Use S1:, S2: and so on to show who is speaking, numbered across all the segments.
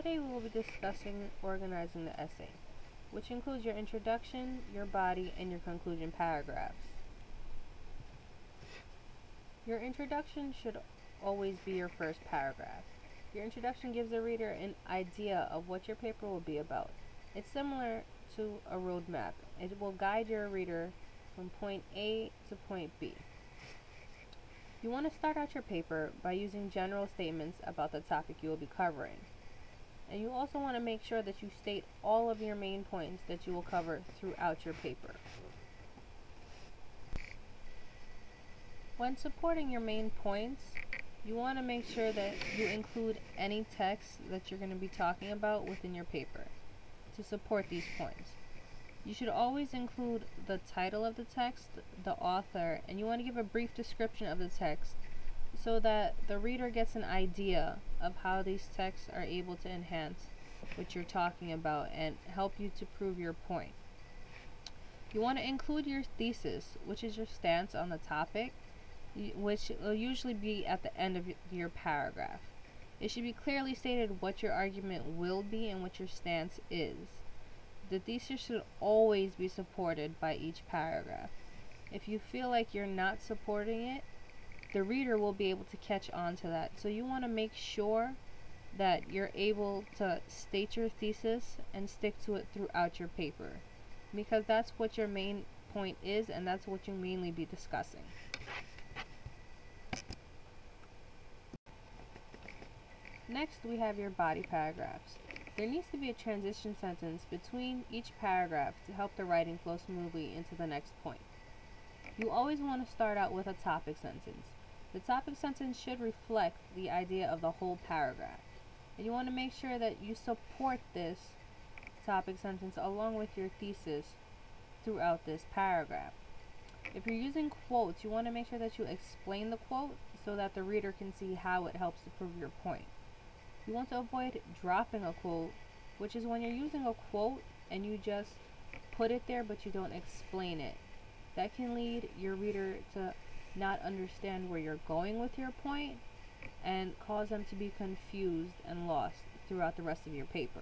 S1: Today we will be discussing organizing the essay, which includes your introduction, your body, and your conclusion paragraphs. Your introduction should always be your first paragraph. Your introduction gives the reader an idea of what your paper will be about. It's similar to a roadmap. It will guide your reader from point A to point B. You want to start out your paper by using general statements about the topic you will be covering. And you also want to make sure that you state all of your main points that you will cover throughout your paper. When supporting your main points, you want to make sure that you include any text that you're going to be talking about within your paper to support these points. You should always include the title of the text, the author, and you want to give a brief description of the text so that the reader gets an idea of how these texts are able to enhance what you're talking about and help you to prove your point. You want to include your thesis, which is your stance on the topic, which will usually be at the end of your paragraph. It should be clearly stated what your argument will be and what your stance is. The thesis should always be supported by each paragraph. If you feel like you're not supporting it, the reader will be able to catch on to that. So you want to make sure that you're able to state your thesis and stick to it throughout your paper, because that's what your main point is and that's what you mainly be discussing. Next, we have your body paragraphs. There needs to be a transition sentence between each paragraph to help the writing flow smoothly into the next point. You always want to start out with a topic sentence. The topic sentence should reflect the idea of the whole paragraph. And you want to make sure that you support this topic sentence along with your thesis throughout this paragraph. If you're using quotes, you want to make sure that you explain the quote so that the reader can see how it helps to prove your point. You want to avoid dropping a quote, which is when you're using a quote and you just put it there but you don't explain it. That can lead your reader to not understand where you're going with your point and cause them to be confused and lost throughout the rest of your paper.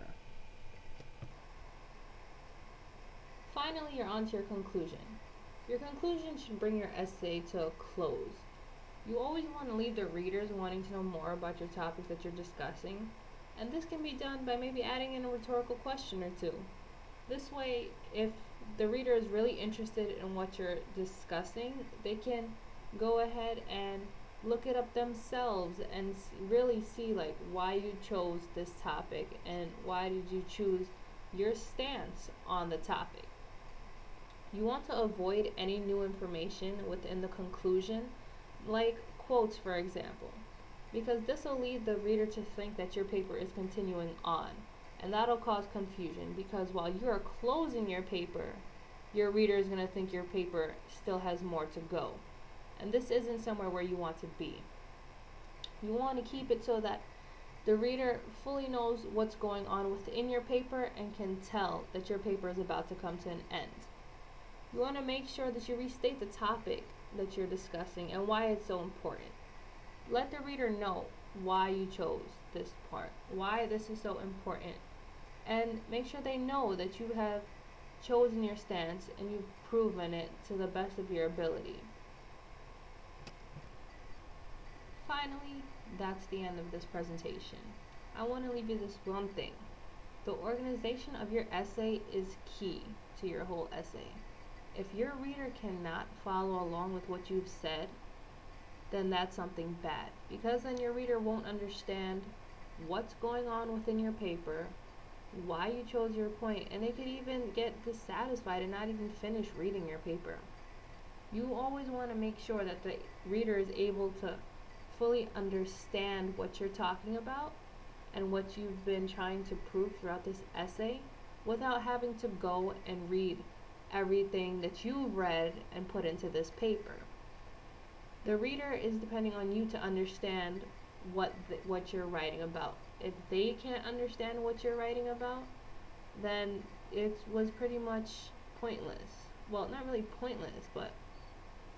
S1: Finally, you're on to your conclusion. Your conclusion should bring your essay to a close. You always want to leave the readers wanting to know more about your topics that you're discussing, and this can be done by maybe adding in a rhetorical question or two. This way, if the reader is really interested in what you're discussing, they can go ahead and look it up themselves and really see like why you chose this topic and why did you choose your stance on the topic. You want to avoid any new information within the conclusion, like quotes for example, because this will lead the reader to think that your paper is continuing on, and that'll cause confusion because while you're closing your paper, your reader is going to think your paper still has more to go, and this isn't somewhere where you want to be. You want to keep it so that the reader fully knows what's going on within your paper and can tell that your paper is about to come to an end. You want to make sure that you restate the topic that you're discussing and why it's so important. Let the reader know why you chose this part, why this is so important, and make sure they know that you have chosen your stance and you've proven it to the best of your ability. Finally, that's the end of this presentation. I want to leave you this one thing. The organization of your essay is key to your whole essay. If your reader cannot follow along with what you've said, then that's something bad, because then your reader won't understand what's going on within your paper, why you chose your point, and they could even get dissatisfied and not even finish reading your paper. You always want to make sure that the reader is able to fully understand what you're talking about and what you've been trying to prove throughout this essay without having to go and read everything that you've read and put into this paper. The reader is depending on you to understand what you're writing about. If they can't understand what you're writing about, then it was pretty much pointless. Well, not really pointless, but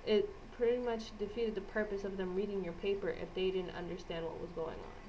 S1: it pretty much defeated the purpose of them reading your paper if they didn't understand what was going on.